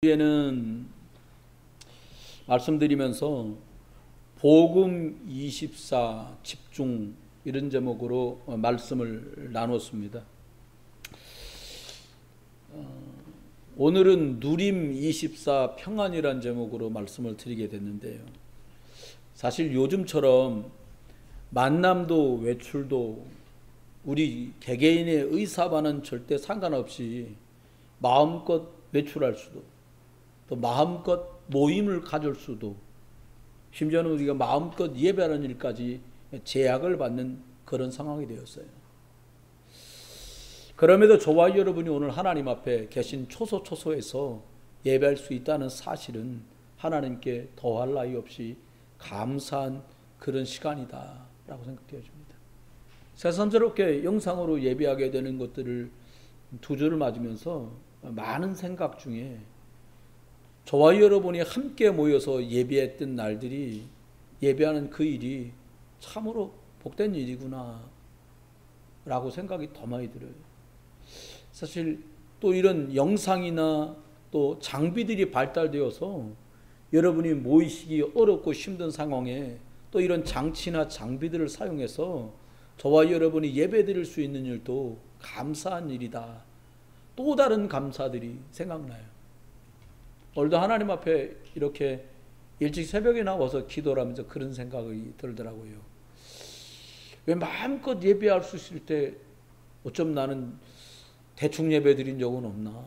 에는 말씀드리면서 복음 24 집중 이런 제목으로 말씀을 나눴습니다. 오늘은 누림 24 평안이란 제목으로 말씀을 드리게 됐는데요. 사실 요즘처럼 만남도 외출도 우리 개개인의 의사와는 절대 상관없이 마음껏 외출할 수도, 또 마음껏 모임을 가질 수도, 심지어는 우리가 마음껏 예배하는 일까지 제약을 받는 그런 상황이 되었어요. 그럼에도 저와 여러분이 오늘 하나님 앞에 계신 초소에서 예배할 수 있다는 사실은 하나님께 더할 나위 없이 감사한 그런 시간이다 라고 생각되어집니다. 새삼스럽게 영상으로 예배하게 되는 것들을 두 주를 맞으면서 많은 생각 중에 저와 여러분이 함께 모여서 예배했던 날들이, 예배하는 그 일이 참으로 복된 일이구나 라고 생각이 더 많이 들어요. 사실 또 이런 영상이나 또 장비들이 발달되어서 여러분이 모이시기 어렵고 힘든 상황에 또 이런 장치나 장비들을 사용해서 저와 여러분이 예배 드릴 수 있는 일도 감사한 일이다. 또 다른 감사들이 생각나요. 오늘도 하나님 앞에 이렇게 일찍 새벽에 나와서 기도를 하면서 그런 생각이 들더라고요. 왜 마음껏 예배할 수 있을 때 어쩜 나는 대충 예배 드린 적은 없나?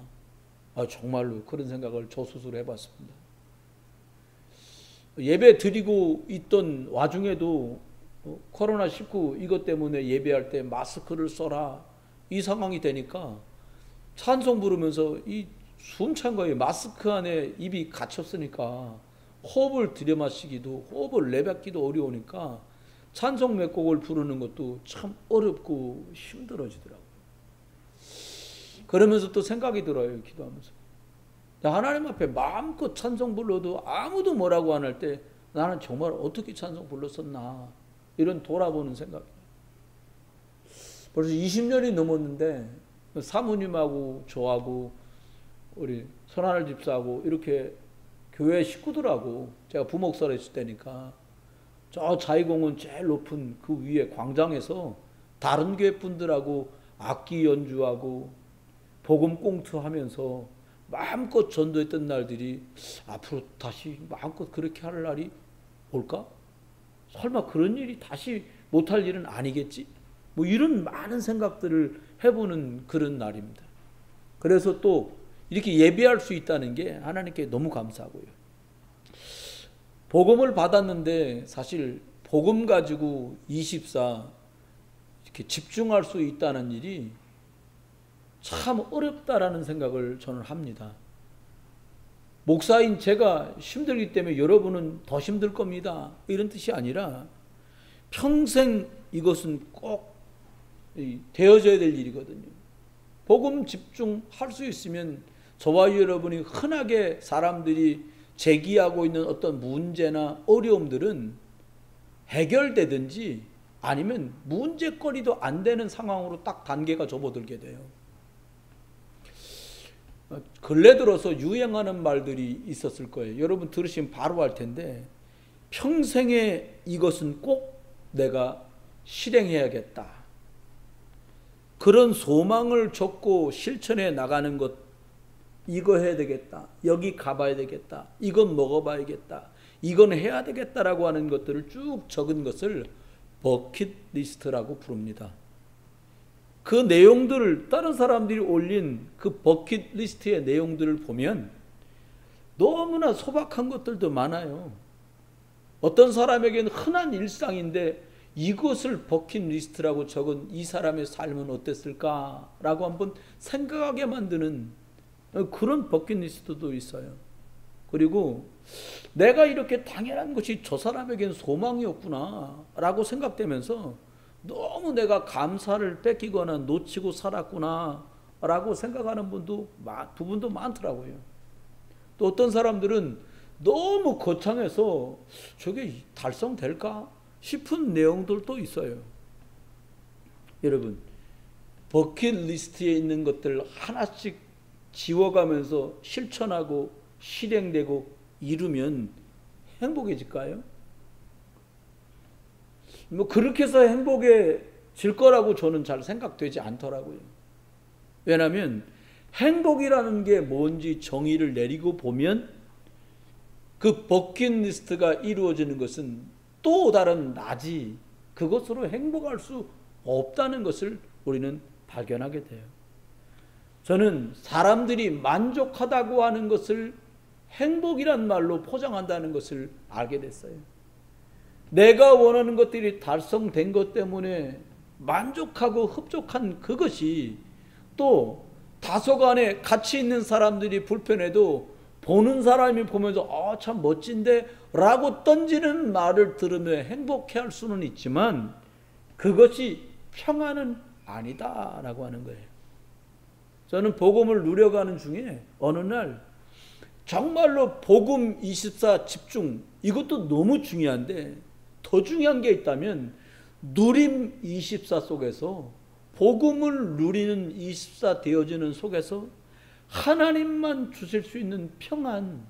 정말로 그런 생각을 저 스스로 해봤습니다. 예배 드리고 있던 와중에도 코로나19 이것 때문에 예배할 때 마스크를 써라 이 상황이 되니까 찬송 부르면서 이 숨찬 거예요. 마스크 안에 입이 갇혔으니까 호흡을 들여마시기도, 호흡을 내뱉기도 어려우니까 찬송 몇 곡을 부르는 것도 참 어렵고 힘들어지더라고요. 그러면서 또 생각이 들어요. 기도하면서 하나님 앞에 마음껏 찬송 불러도 아무도 뭐라고 안 할 때 나는 정말 어떻게 찬송 불렀었나 이런 돌아보는 생각이. 벌써 20년이 넘었는데 사모님하고 저하고 우리 손하늘 집사하고 이렇게 교회 식구들하고, 제가 부목사를 했을 때니까 저 자이공원 제일 높은 그 위에 광장에서 다른 교회 분들하고 악기 연주하고 복음 꽁투하면서 마음껏 전도했던 날들이 앞으로 다시 마음껏 그렇게 할 날이 올까? 설마 그런 일이 다시 못할 일은 아니겠지? 뭐 이런 많은 생각들을 해보는 그런 날입니다. 그래서 또 이렇게 예배할 수 있다는 게 하나님께 너무 감사하고요. 복음을 받았는데 사실 복음 가지고 24 이렇게 집중할 수 있다는 일이 참 어렵다라는 생각을 저는 합니다. 목사인 제가 힘들기 때문에 여러분은 더 힘들 겁니다. 이런 뜻이 아니라 평생 이것은 꼭 되어져야 될 일이거든요. 복음 집중할 수 있으면 저와 여러분이 흔하게 사람들이 제기하고 있는 어떤 문제나 어려움들은 해결되든지 아니면 문제거리도 안 되는 상황으로 딱 단계가 접어들게 돼요. 근래 들어서 유행하는 말들이 있었을 거예요. 여러분 들으시면 바로 알 텐데, 평생에 이것은 꼭 내가 실행해야겠다. 그런 소망을 적고 실천해 나가는 것, 이거 해야 되겠다, 여기 가봐야 되겠다, 이건 먹어봐야겠다, 이건 해야 되겠다라고 하는 것들을 쭉 적은 것을 버킷리스트라고 부릅니다. 그 내용들을, 다른 사람들이 올린 그 버킷리스트의 내용들을 보면 너무나 소박한 것들도 많아요. 어떤 사람에게는 흔한 일상인데 이것을 버킷리스트라고 적은 이 사람의 삶은 어땠을까라고 한번 생각하게 만드는 그런 버킷리스트도 있어요. 그리고 내가 이렇게 당연한 것이 저 사람에게는 소망이었구나 라고 생각되면서 너무 내가 감사를 뺏기거나 놓치고 살았구나 라고 생각하는 부분도 많더라고요. 또 어떤 사람들은 너무 거창해서 저게 달성될까 싶은 내용들도 있어요. 여러분, 버킷리스트에 있는 것들 하나씩 지워가면서 실천하고 실행되고 이루면 행복해질까요? 뭐 그렇게 해서 행복해질 거라고 저는 잘 생각되지 않더라고요. 왜냐하면 행복이라는 게 뭔지 정의를 내리고 보면 그 버킷리스트가 이루어지는 것은 또 다른 낮이 그것으로 행복할 수 없다는 것을 우리는 발견하게 돼요. 저는 사람들이 만족하다고 하는 것을 행복이란 말로 포장한다는 것을 알게 됐어요. 내가 원하는 것들이 달성된 것 때문에 만족하고 흡족한 그것이 또 다소간에 가치 있는 사람들이 불편해도 보는 사람이 보면서 참 멋진데 라고 던지는 말을 들으며 행복해할 수는 있지만 그것이 평안은 아니다 라고 하는 거예요. 저는 복음을 누려가는 중에 어느 날 정말로 복음 24 집중, 이것도 너무 중요한데 더 중요한 게 있다면 누림 24 속에서, 복음을 누리는 24 되어지는 속에서 하나님만 주실 수 있는 평안,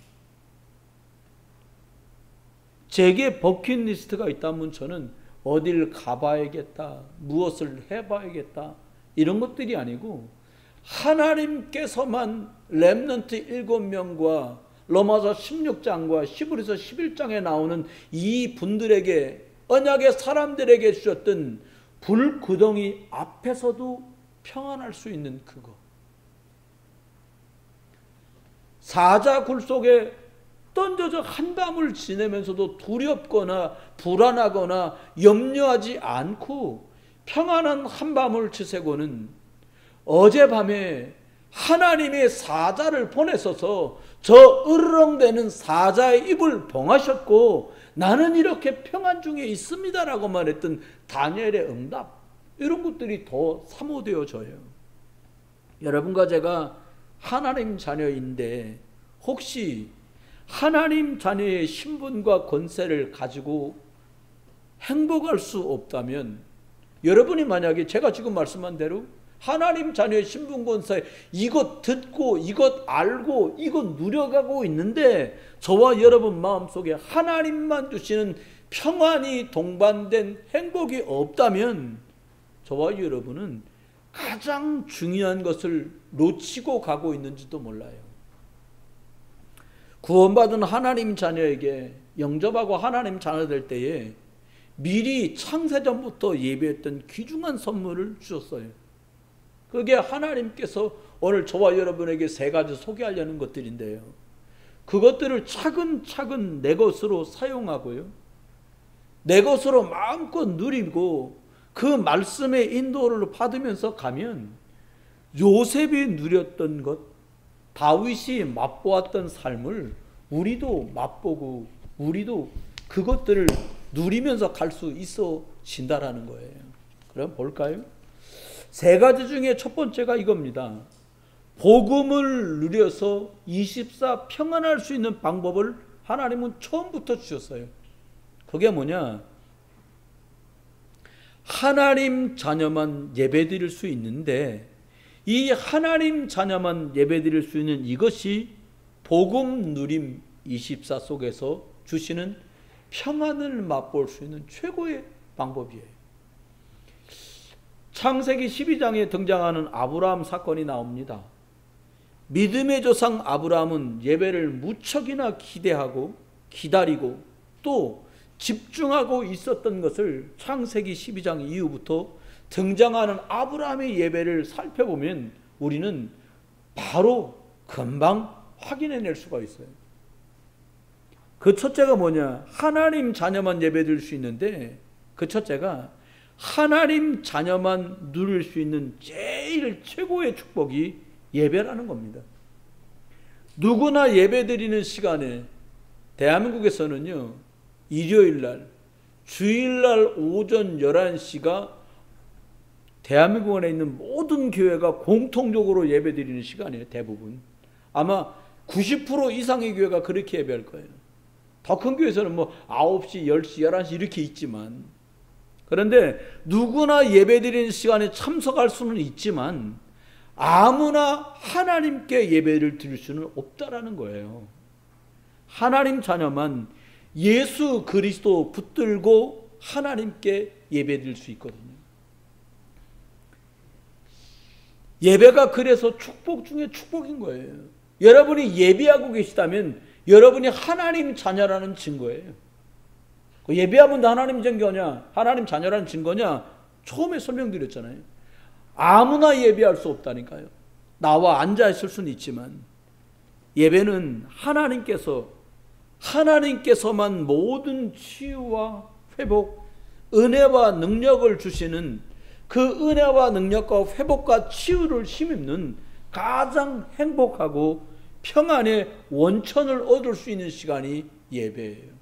제게 버킷리스트가 있다면 저는 어딜 가봐야겠다, 무엇을 해봐야겠다 이런 것들이 아니고 하나님께서만 렘넌트 7명과 로마서 16장과 히브리서 11장에 나오는 이 분들에게, 언약의 사람들에게 주셨던 불구덩이 앞에서도 평안할 수 있는 그거, 사자굴 속에 던져져 한밤을 지내면서도 두렵거나 불안하거나 염려하지 않고 평안한 한밤을 지새고는 어젯밤에 하나님의 사자를 보내셔서 저 으르렁대는 사자의 입을 봉하셨고 나는 이렇게 평안 중에 있습니다라고 말했던 다니엘의 응답, 이런 것들이 더 사모되어져요. 여러분과 제가 하나님 자녀인데 혹시 하나님 자녀의 신분과 권세를 가지고 행복할 수 없다면, 여러분이 만약에 제가 지금 말씀한 대로 하나님 자녀의 신분 권세 이것 듣고 이것 알고 이것 누려가고 있는데 저와 여러분 마음속에 하나님만 주시는 평안이 동반된 행복이 없다면 저와 여러분은 가장 중요한 것을 놓치고 가고 있는지도 몰라요. 구원받은 하나님 자녀에게 영접하고 하나님 자녀 될 때에 미리 창세전부터 예배했던 귀중한 선물을 주셨어요. 그게 하나님께서 오늘 저와 여러분에게 세 가지 소개하려는 것들인데요, 그것들을 차근차근 내 것으로 사용하고요, 내 것으로 마음껏 누리고 그 말씀의 인도를 받으면서 가면 요셉이 누렸던 것, 다윗이 맛보았던 삶을 우리도 맛보고 우리도 그것들을 누리면서 갈 수 있어진다라는 거예요. 그럼 볼까요? 세 가지 중에 첫 번째가 이겁니다. 복음을 누려서 24 평안할 수 있는 방법을 하나님은 처음부터 주셨어요. 그게 뭐냐? 하나님 자녀만 예배드릴 수 있는데 이 하나님 자녀만 예배드릴 수 있는 이것이 복음 누림 24 속에서 주시는 평안을 맛볼 수 있는 최고의 방법이에요. 창세기 12장에 등장하는 아브라함 사건이 나옵니다. 믿음의 조상 아브라함은 예배를 무척이나 기대하고 기다리고 또 집중하고 있었던 것을 창세기 12장 이후부터 등장하는 아브라함의 예배를 살펴보면 우리는 바로 금방 확인해낼 수가 있어요. 그 첫째가 뭐냐? 하나님 자녀만 예배드릴 수 있는데 그 첫째가 하나님 자녀만 누릴 수 있는 제일 최고의 축복이 예배라는 겁니다. 누구나 예배드리는 시간에 대한민국에서는요, 일요일날, 주일날 오전 11시가 대한민국 안에 있는 모든 교회가 공통적으로 예배드리는 시간이에요. 대부분 아마 90% 이상의 교회가 그렇게 예배할 거예요. 더 큰 교회에서는 뭐 9시, 10시, 11시 이렇게 있지만, 그런데 누구나 예배드리는 시간에 참석할 수는 있지만 아무나 하나님께 예배를 드릴 수는 없다라는 거예요. 하나님 자녀만 예수 그리스도 붙들고 하나님께 예배드릴 수 있거든요. 예배가 그래서 축복 중에 축복인 거예요. 여러분이 예배하고 계시다면 여러분이 하나님 자녀라는 증거예요. 예배하면 하나님 증거냐, 하나님 자녀라는 증거냐, 처음에 설명드렸잖아요. 아무나 예배할 수 없다니까요. 나와 앉아 있을 수는 있지만 예배는 하나님께서만 모든 치유와 회복, 은혜와 능력을 주시는 그 은혜와 능력과 회복과 치유를 힘입는 가장 행복하고 평안의 원천을 얻을 수 있는 시간이 예배예요.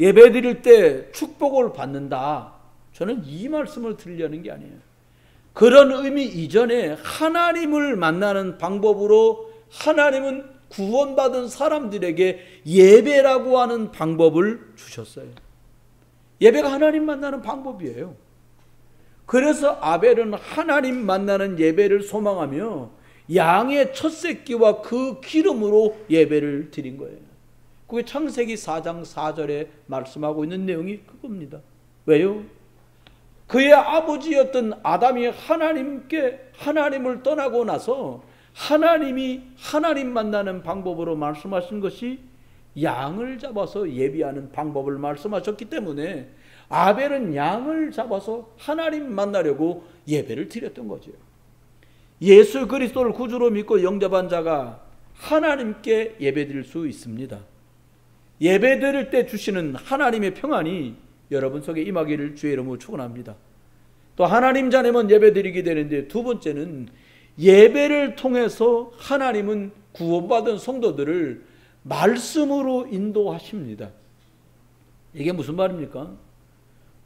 예배 드릴 때 축복을 받는다. 저는 이 말씀을 드리려는 게 아니에요. 그런 의미 이전에 하나님을 만나는 방법으로 하나님은 구원받은 사람들에게 예배라고 하는 방법을 주셨어요. 예배가 하나님 만나는 방법이에요. 그래서 아벨은 하나님 만나는 예배를 소망하며 양의 첫 새끼와 그 기름으로 예배를 드린 거예요. 그게 창세기 4장 4절에 말씀하고 있는 내용이 그겁니다. 왜요? 그의 아버지였던 아담이 하나님을 떠나고 나서 하나님이 하나님 만나는 방법으로 말씀하신 것이 양을 잡아서 예배하는 방법을 말씀하셨기 때문에 아벨은 양을 잡아서 하나님 만나려고 예배를 드렸던 거죠. 예수 그리스도를 구주로 믿고 영접한 자가 하나님께 예배드릴 수 있습니다. 예배드릴 때 주시는 하나님의 평안이 여러분 속에 임하기를 주의 이름으로 축원합니다. 또 하나님 자녀만 예배드리게 되는데 두 번째는 예배를 통해서 하나님은 구원받은 성도들을 말씀으로 인도하십니다. 이게 무슨 말입니까?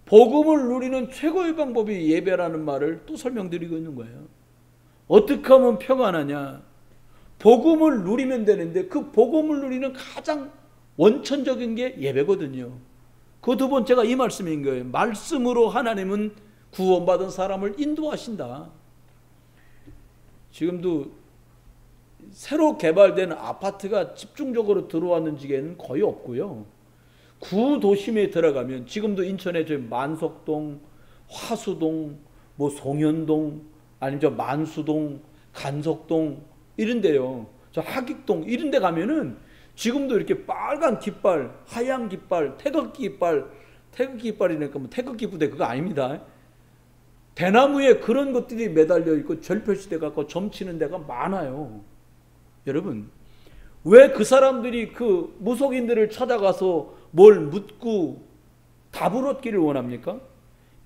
복음을 누리는 최고의 방법이 예배라는 말을 또 설명드리고 있는 거예요. 어떻게 하면 평안하냐? 복음을 누리면 되는데 그 복음을 누리는 가장 원천적인 게 예배거든요. 그 두 번째가 이 말씀인 거예요. 말씀으로 하나님은 구원받은 사람을 인도하신다. 지금도 새로 개발된 아파트가 집중적으로 들어왔는 지역에는 거의 없고요. 구도심에 들어가면 지금도 인천에 저 만석동, 화수동, 뭐 송현동, 아니면 저 만수동, 간석동 이런 데요. 저 하객동 이런 데 가면은 지금도 이렇게 빨간 깃발, 하얀 깃발, 태극기 깃발이니까 뭐 태극기 부대 그거 아닙니다. 대나무에 그런 것들이 매달려 있고 절표시대 갖고 점치는 데가 많아요. 여러분, 왜 그 사람들이 그 무속인들을 찾아가서 뭘 묻고 답을 얻기를 원합니까?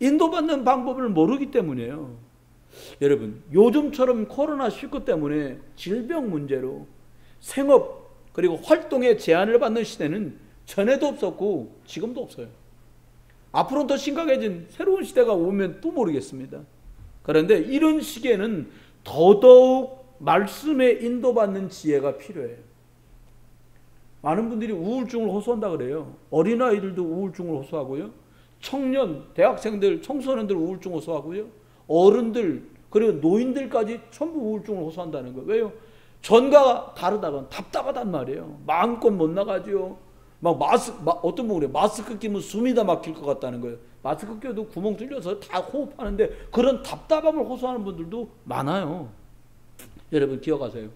인도받는 방법을 모르기 때문이에요. 여러분, 요즘처럼 코로나19 때문에 질병 문제로 생업 그리고 활동에 제한을 받는 시대는 전에도 없었고 지금도 없어요. 앞으로는 더 심각해진 새로운 시대가 오면 또 모르겠습니다. 그런데 이런 시기에는 더더욱 말씀에 인도받는 지혜가 필요해요. 많은 분들이 우울증을 호소한다 그래요. 어린아이들도 우울증을 호소하고요. 청년, 대학생들, 청소년들 우울증 호소하고요. 어른들, 그리고 노인들까지 전부 우울증을 호소한다는 거예요. 왜요? 전과 다르다면 답답하단 말이에요. 마음껏 못 나가죠. 어떤 분이 그래요. 마스크 끼면 숨이 다 막힐 것 같다는 거예요. 마스크 껴도 구멍 뚫려서 다 호흡하는데 그런 답답함을 호소하는 분들도 많아요. 여러분 기억하세요.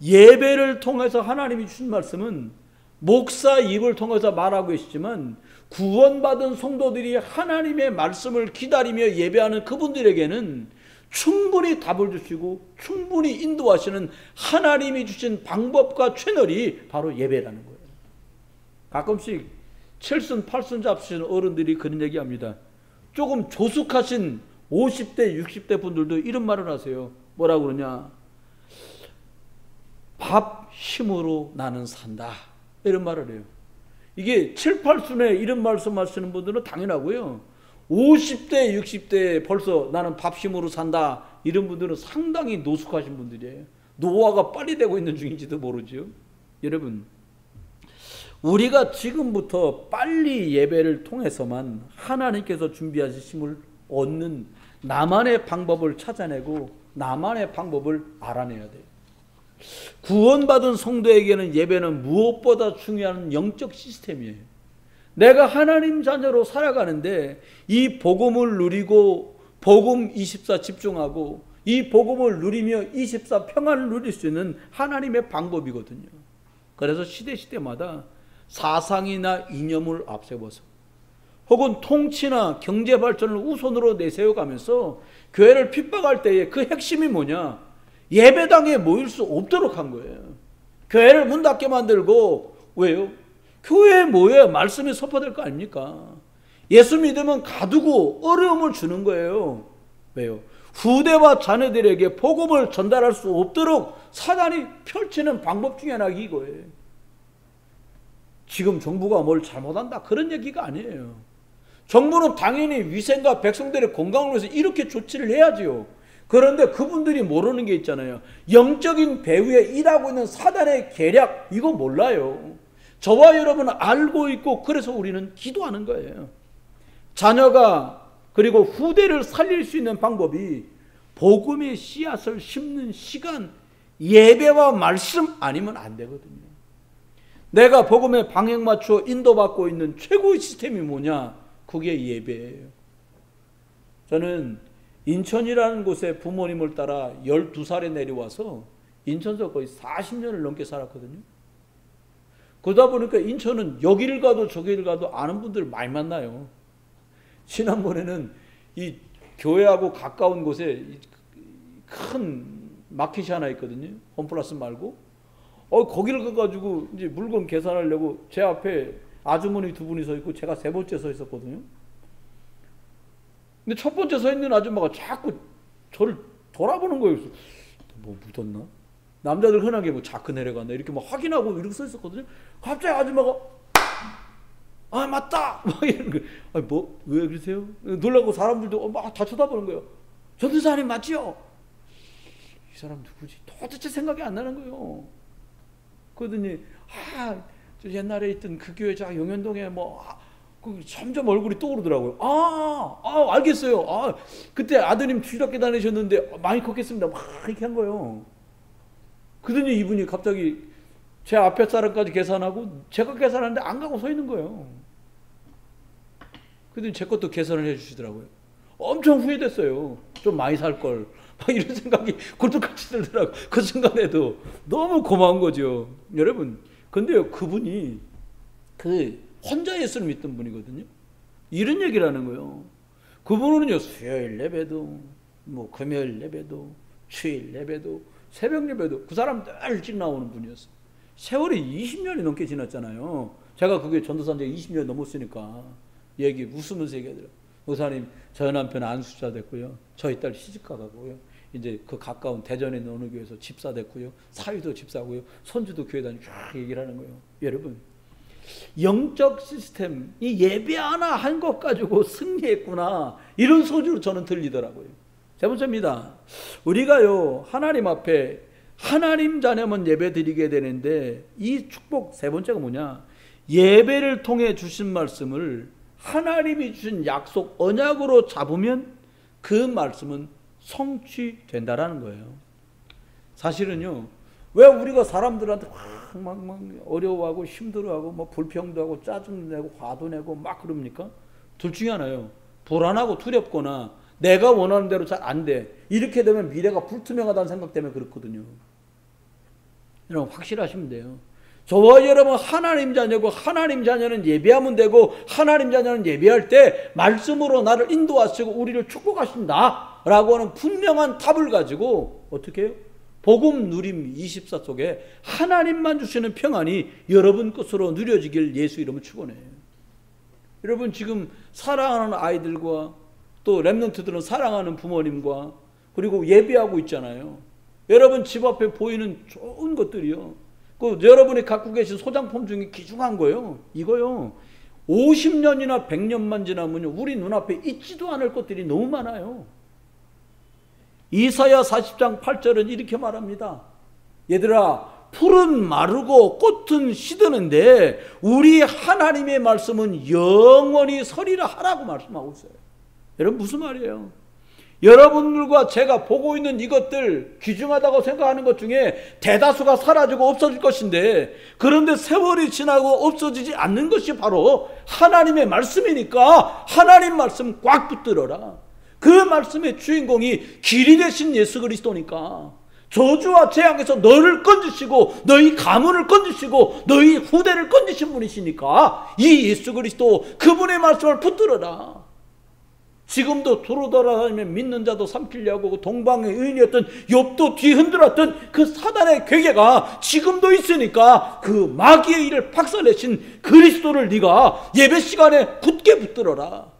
예배를 통해서 하나님이 주신 말씀은 목사 입을 통해서 말하고 계시지만 구원받은 성도들이 하나님의 말씀을 기다리며 예배하는 그분들에게는 충분히 답을 주시고 충분히 인도하시는 하나님이 주신 방법과 채널이 바로 예배라는 거예요. 가끔씩 7순 8순 잡수신 어른들이 그런 얘기합니다. 조금 조숙하신 50대 60대 분들도 이런 말을 하세요. 뭐라고 그러냐? 밥 힘으로 나는 산다. 이런 말을 해요. 이게 7, 8순에 이런 말씀하시는 분들은 당연하고요. 50대, 60대 벌써 나는 밥 힘으로 산다. 이런 분들은 상당히 노숙하신 분들이에요. 노화가 빨리 되고 있는 중인지도 모르죠. 여러분, 우리가 지금부터 빨리 예배를 통해서만 하나님께서 준비하신 힘을 얻는 나만의 방법을 찾아내고 나만의 방법을 알아내야 돼요. 구원받은 성도에게는 예배는 무엇보다 중요한 영적 시스템이에요. 내가 하나님 자녀로 살아가는데 이 복음을 누리고 복음 24 집중하고 이 복음을 누리며 24 평안을 누릴 수 있는 하나님의 방법이거든요. 그래서 시대마다 사상이나 이념을 앞세워서 혹은 통치나 경제 발전을 우선으로 내세워가면서 교회를 핍박할 때에 그 핵심이 뭐냐? 예배당에 모일 수 없도록 한 거예요. 교회를 문 닫게 만들고, 왜요? 교회에 모여야 말씀이 선포될 거 아닙니까? 예수 믿으면 가두고 어려움을 주는 거예요. 왜요? 후대와 자녀들에게 복음을 전달할 수 없도록 사단이 펼치는 방법 중에 하나가 이거예요. 지금 정부가 뭘 잘못한다 그런 얘기가 아니에요. 정부는 당연히 위생과 백성들의 건강을 위해서 이렇게 조치를 해야지요. 그런데 그분들이 모르는 게 있잖아요. 영적인 배후에 일하고 있는 사단의 계략, 이거 몰라요. 저와 여러분은 알고 있고 그래서 우리는 기도하는 거예요. 자녀가 그리고 후대를 살릴 수 있는 방법이 복음의 씨앗을 심는 시간, 예배와 말씀 아니면 안 되거든요. 내가 복음의 방향 맞춰 인도받고 있는 최고의 시스템이 뭐냐? 그게 예배예요. 저는 인천이라는 곳에 부모님을 따라 12살에 내려와서 인천에서 거의 40년을 넘게 살았거든요. 그러다 보니까 인천은 여기를 가도 저기를 가도 아는 분들 많이 만나요. 지난번에는 이 교회하고 가까운 곳에 큰 마켓이 하나 있거든요. 홈플러스 말고. 거기를 가가지고 이제 물건 계산하려고 제 앞에 아주머니 두 분이 서 있고 제가 세 번째 서 있었거든요. 근데 첫 번째 서 있는 아줌마가 자꾸 저를 돌아보는 거예요. 뭐 묻었나? 남자들 흔하게 뭐 자크 내려갔나 이렇게 막 확인하고 이렇게 서 있었거든요. 갑자기 아줌마가 아 맞다 막 이러는 거예요. 아니 뭐 왜 그러세요? 놀라고 사람들도 막 다 쳐다보는 거예요. 전도사님 맞지요? 이 사람 누구지? 도대체 생각이 안 나는 거예요. 그러더니 저 옛날에 있던 그 교회 저 용현동에 점점 얼굴이 떠오르더라고요. 알겠어요. 그때 아드님 주일학교 다니셨는데 많이 컸겠습니다. 막 이렇게 한 거예요. 그러더니 이분이 갑자기 제 앞에 사람까지 계산하고 제가 계산하는데 안 가고 서 있는 거예요. 그러더니 제 것도 계산을 해 주시더라고요. 엄청 후회됐어요. 좀 많이 살 걸. 막 이런 생각이 굴뚝같이 들더라고요. 그 순간에도 너무 고마운 거죠. 여러분, 근데요, 그분이 혼자 예수를 믿던 분이거든요. 이런 얘기를 하는 거예요. 그분은요, 수요일 예배도, 금요일 예배도, 주일 예배도, 새벽 예배도, 그 사람 늘 일찍 나오는 분이었어요. 세월이 20년이 넘게 지났잖아요. 제가 그게 전도사인 지 20년 넘었으니까 웃으면서 얘기하더라고요. 목사님, 저희 남편 안수자 됐고요. 저희 딸 시집가 가고요. 이제 그 가까운 대전에 있는 어느 교회에서 집사 됐고요. 사위도 집사고요. 손주도 교회 다니고 쫙 얘기를 하는 거예요. 여러분, 영적 시스템, 이 예배 하나 한 것 가지고 승리했구나. 이런 소주로 저는 들리더라고요. 세 번째입니다. 우리가요, 하나님 앞에 하나님 자녀만 예배 드리게 되는데 이 축복 세 번째가 뭐냐? 예배를 통해 주신 말씀을 하나님이 주신 약속, 언약으로 잡으면 그 말씀은 성취된다라는 거예요. 사실은요, 왜 우리가 사람들한테 막 어려워하고 힘들어하고 불평도 하고 짜증도 내고 화도 내고 막 그럽니까? 둘 중에 하나예요. 불안하고 두렵거나 내가 원하는 대로 잘 안 돼. 이렇게 되면 미래가 불투명하다는 생각 때문에 그렇거든요. 여러분 확실하시면 돼요. 저와 여러분 하나님 자녀고 하나님 자녀는 예배하면 되고 하나님 자녀는 예배할 때 말씀으로 나를 인도하시고 우리를 축복하신다 라고 하는 분명한 답을 가지고 어떻게 해요? 복음 누림 24 속에 하나님만 주시는 평안이 여러분 것으로 누려지길 예수 이름으로 축원해요. 여러분 지금 사랑하는 아이들과 또 렘넌트들은 사랑하는 부모님과 그리고 예배하고 있잖아요. 여러분 집 앞에 보이는 좋은 것들이요. 여러분이 갖고 계신 소장품 중에 귀중한 거예요. 이거요. 50년이나 100년만 지나면 우리 눈앞에 있지도 않을 것들이 너무 많아요. 이사야 40장 8절은 이렇게 말합니다. 얘들아, 풀은 마르고 꽃은 시드는데 우리 하나님의 말씀은 영원히 서리라 하라고 말씀하고 있어요. 여러분 무슨 말이에요? 여러분들과 제가 보고 있는 이것들 귀중하다고 생각하는 것 중에 대다수가 사라지고 없어질 것인데, 그런데 세월이 지나고 없어지지 않는 것이 바로 하나님의 말씀이니까 하나님 말씀 꽉 붙들어라. 그 말씀의 주인공이 길이 되신 예수 그리스도니까 저주와 재앙에서 너를 건지시고 너희 가문을 건지시고 너희 후대를 건지신 분이시니까 이 예수 그리스도 그분의 말씀을 붙들어라. 지금도 두루 돌아다니며 믿는 자도 삼키려 하고 동방의 의인이었던 욥도 뒤흔들었던 그 사단의 괴계가 지금도 있으니까 그 마귀의 일을 박살내신 그리스도를 네가 예배 시간에 굳게 붙들어라.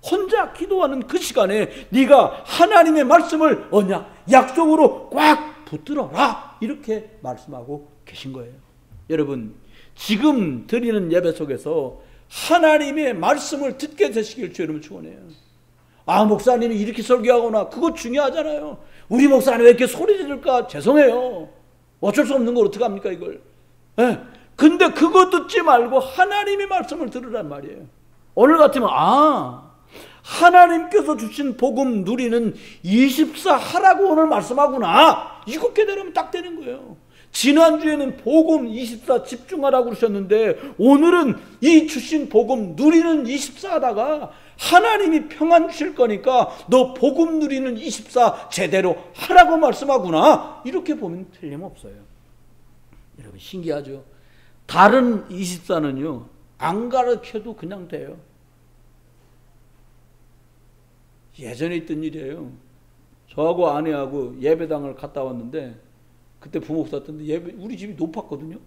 혼자 기도하는 그 시간에 네가 하나님의 말씀을 언약, 약속으로 꽉 붙들어라. 이렇게 말씀하고 계신 거예요. 여러분, 지금 드리는 예배 속에서 하나님의 말씀을 듣게 되시길 주님을 축원해요. 아, 목사님이 이렇게 설교하거나 그거 중요하잖아요. 우리 목사님 왜 이렇게 소리 지를까? 죄송해요. 어쩔 수 없는 걸 어떡합니까 이걸. 네. 근데 그거 듣지 말고 하나님의 말씀을 들으란 말이에요. 오늘 같으면 하나님께서 주신 복음 누리는 24 하라고 오늘 말씀하구나. 이거 깨달으면 딱 되는 거예요. 지난주에는 복음 24 집중하라고 그러셨는데 오늘은 이 주신 복음 누리는 24 하다가 하나님이 평안 주실 거니까 너 복음 누리는 24 제대로 하라고 말씀하구나. 이렇게 보면 틀림없어요. 여러분 신기하죠? 다른 24는요 안 가르쳐도 그냥 돼요. 예전에 있던 일이에요. 저하고 아내하고 예배당을 갔다 왔는데 그때 부목사 였던데 예배 우리 집이 높았거든요.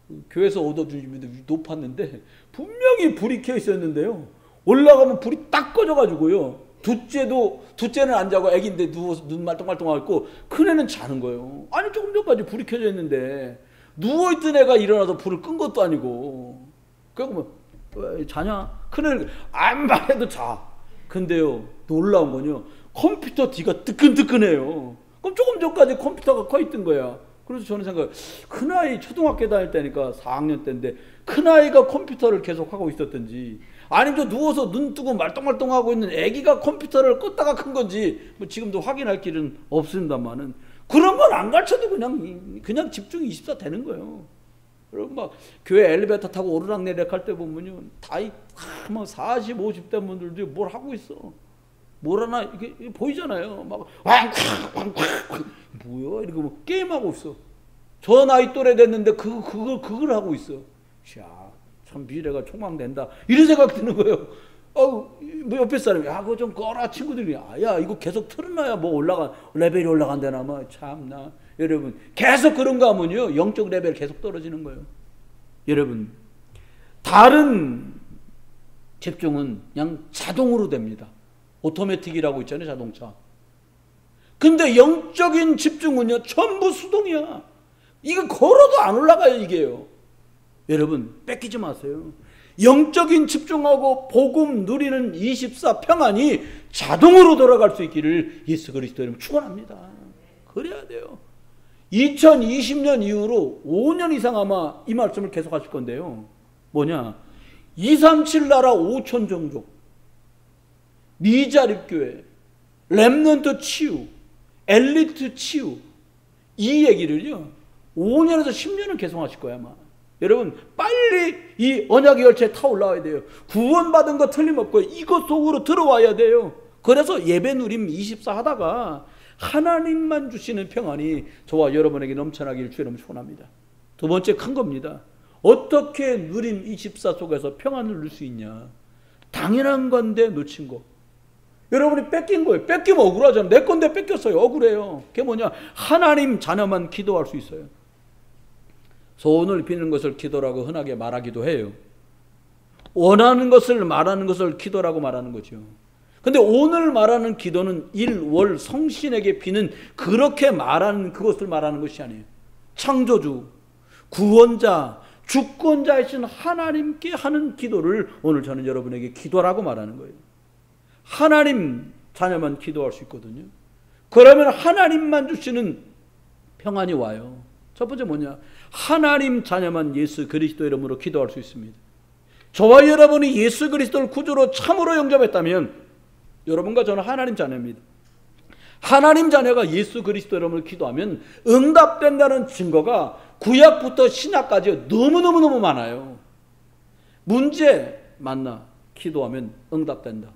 그 교회에서 얻어준 집인데 높았는데 분명히 불이 켜 있었는데요. 올라가면 불이 딱 꺼져가지고요. 둘째는 안 자고 애기인데 누워서 눈 말똥말똥하고 있고 큰애는 자는 거예요. 아니 조금 전까지 불이 켜져 있는데 누워있던 애가 일어나서 불을 끈 것도 아니고 그러고 왜 자냐? 큰애는 안 말해도 자. 근데요 놀라운 건요 컴퓨터 뒤가 뜨끈뜨끈해요. 그럼 조금 전까지 컴퓨터가 꺼 있던 거야. 그래서 저는 큰아이 초등학교 다닐 때니까 4학년 때인데 큰아이가 컴퓨터를 계속 하고 있었던지 아니면 저 누워서 눈 뜨고 말똥말똥하고 있는 애기가 컴퓨터를 껐다가 큰 건지 뭐 지금도 확인할 길은 없습니다만은 그런 건 안 가르쳐도 그냥 집중이 24 되는 거예요. 여러분 막 교회 엘리베이터 타고 오르락내리락 할 때 보면요 다 막 40, 50대 분들도 뭘 하고 있어. 뭘 하나 이게 보이잖아요. 막 왕쾅 뭐야 이러고 뭐 게임하고 있어. 저 나이 또래 됐는데 그걸 하고 있어. 야, 참 미래가 촉망된다. 이런 생각 드는 거예요. 뭐 옆에 사람이 그거 좀 꺼라 친구들이 야 이거 계속 틀어놔야 뭐 레벨이 올라간다나 뭐 참나. 여러분 계속 그런가 하면요 영적 레벨 계속 떨어지는 거예요. 여러분 다른 집중은 그냥 자동으로 됩니다. 오토매틱이라고 있잖아요 자동차. 근데 영적인 집중은요 전부 수동이야. 이거 걸어도 안 올라가요 이게요. 여러분 뺏기지 마세요. 영적인 집중하고 복음 누리는 24 평안이 자동으로 돌아갈 수 있기를 예수 그리스도 이름 축원합니다. 그래야 돼요. 2020년 이후로 5년 이상 아마 이 말씀을 계속 하실 건데요. 뭐냐 237 나라 5천 종족 미자립교회 렘넌트 치유 엘리트 치유 이 얘기를요 5년에서 10년을 계속 하실 거야 아마. 여러분 빨리 이 언약의 열차에 타올라와야 돼요. 구원받은 거 틀림없고요. 이것 속으로 들어와야 돼요. 그래서 예배 누림 24 하다가 하나님만 주시는 평안이 저와 여러분에게 넘쳐나기를 주님 축원합니다. 두 번째 큰 겁니다. 어떻게 누림 24 속에서 평안을 누릴 수 있냐. 당연한 건데 놓친 거. 여러분이 뺏긴 거예요. 뺏기면 억울하잖아요. 내 건데 뺏겼어요. 억울해요. 그게 뭐냐 하나님 자녀만 기도할 수 있어요. 소원을 비는 것을 기도라고 흔하게 말하기도 해요. 원하는 것을 말하는 것을 기도라고 말하는 거죠. 근데 오늘 말하는 기도는 일월 성신에게 비는 그렇게 말하는 그것을 말하는 것이 아니에요. 창조주, 구원자, 주권자이신 하나님께 하는 기도를 오늘 저는 여러분에게 기도라고 말하는 거예요. 하나님 자녀만 기도할 수 있거든요. 그러면 하나님만 주시는 평안이 와요. 첫 번째 뭐냐? 하나님 자녀만 예수 그리스도 이름으로 기도할 수 있습니다. 저와 여러분이 예수 그리스도를 구주로 참으로 영접했다면 여러분과 저는 하나님 자녀입니다. 하나님 자녀가 예수 그리스도 이름으로 기도하면 응답된다는 증거가 구약부터 신약까지 너무너무 많아요. 문제 만나 기도하면 응답된다.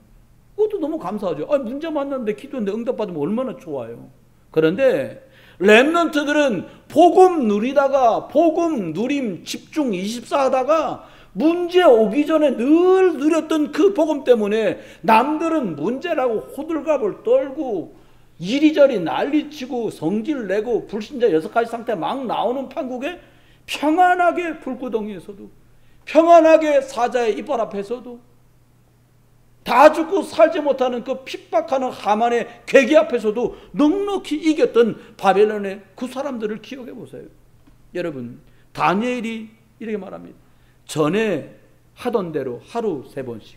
그것도 너무 감사하죠. 문제 만났는데 기도했는데 응답받으면 얼마나 좋아요. 그런데 렘넌트들은 복음 누리다가 복음 누림 집중 24 하다가 문제 오기 전에 늘 누렸던 그 복음 때문에 남들은 문제라고 호들갑을 떨고 이리저리 난리치고 성질 내고 불신자 6가지 상태 막 나오는 판국에 평안하게 불구덩이에서도 평안하게 사자의 이빨 앞에서도 다 죽고 살지 못하는 그 핍박하는 하만의 괴기 앞에서도 넉넉히 이겼던 바벨론의 그 사람들을 기억해 보세요. 여러분, 다니엘이 이렇게 말합니다. 전에 하던 대로 하루 3번씩.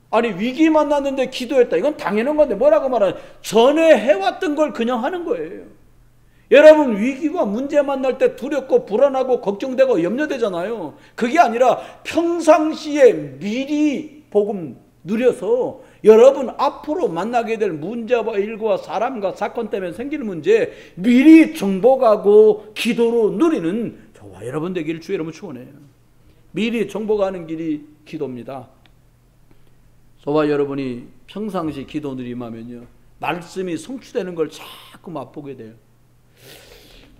아니, 위기 만났는데 기도했다. 이건 당연한 건데 뭐라고 말하냐. 전에 해왔던 걸 그냥 하는 거예요. 여러분, 위기와 문제 만날 때 두렵고 불안하고 걱정되고 염려되잖아요. 그게 아니라 평상시에 미리 복음 누려서 여러분 앞으로 만나게 될 문제와 일과 사람과 사건 때문에 생기는 문제 미리 정복하고 기도로 누리는 저와 여러분 되기를 주의 이름으로 축원해요. 미리 정복하는 길이 기도입니다. 저와 여러분이 평상시 기도 누림하면요, 말씀이 성취되는 걸 자꾸 맛보게 돼요.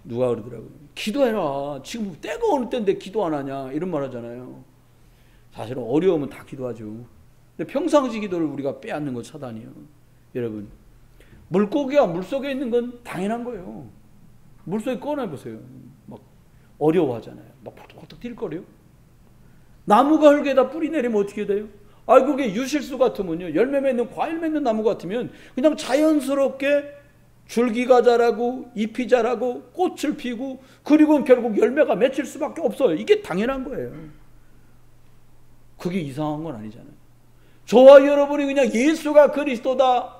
누가 그러더라고요. 기도해라. 지금 때가 어느 때인데 기도 안 하냐 이런 말 하잖아요. 사실은 어려우면 다 기도하죠. 근데 평상시 기도를 우리가 빼앗는 건 사단이에요. 여러분, 물고기가 물속에 있는 건 당연한 거예요. 물속에 꺼내보세요. 막 어려워하잖아요. 막 펄떡펄떡 뛸거려요. 나무가 흙에다 뿌리 내리면 어떻게 돼요? 그게 유실수 같으면요, 열매 맺는 과일 맺는 나무 같으면 그냥 자연스럽게 줄기가 자라고 잎이 자라고 꽃을 피고 그리고 결국 열매가 맺힐 수밖에 없어요. 이게 당연한 거예요. 그게 이상한 건 아니잖아요. 저와 여러분이 그냥 예수가 그리스도다,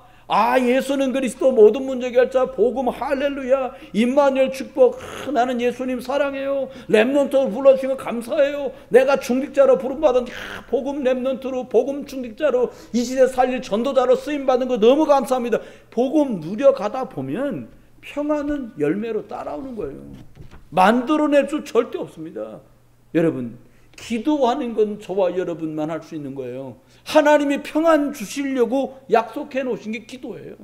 예수는 그리스도 모든 문제 해결자, 복음 할렐루야, 임마누엘 축복, 나는 예수님 사랑해요, 렘넌트로 불러주신 거 감사해요, 내가 중직자로 부름받은 복음 렘넌트로 복음 중직자로 이 시대 살릴 전도자로 쓰임받은 거 너무 감사합니다. 복음 누려가다 보면 평안은 열매로 따라오는 거예요. 만들어낼 수 절대 없습니다. 여러분, 기도하는 건 저와 여러분만 할 수 있는 거예요. 하나님이 평안 주시려고 약속해 놓으신 게 기도예요.